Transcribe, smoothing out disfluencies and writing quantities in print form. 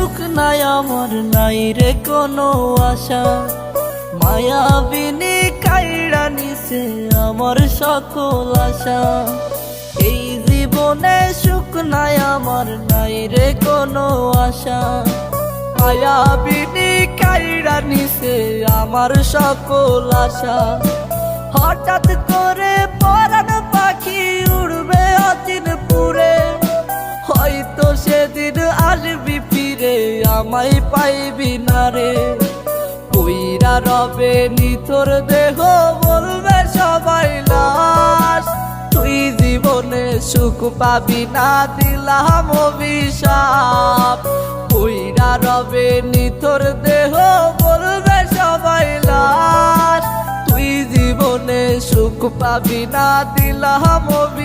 সুখ নাই আমার, নাই রে কোনো আশা। মায়াবিনী কাইড়া নিছে আমার সকল আশা। এই জীবনে সুখ নাই আমার, নাই রে কোনো আশা। মায়াবিনী কাইড়া নিছে আমার সকল আশা। হঠাৎ করে পরাণ পাখি উড়বে অচিন পুরে, হয়তো সেদিন আসবি ফিরে আমায় পাইবি না রে। কইরা রবে নিথর দেহ বলবে সবাই লাশ, তুই জীবনে সুখ পাবি না দিলাম অভিশাপ। কইরা রবে নিথর দেহ বলবে সবাই লাশ, তুই জীবনে সুখ পাবি না দিলাম অভিশাপ।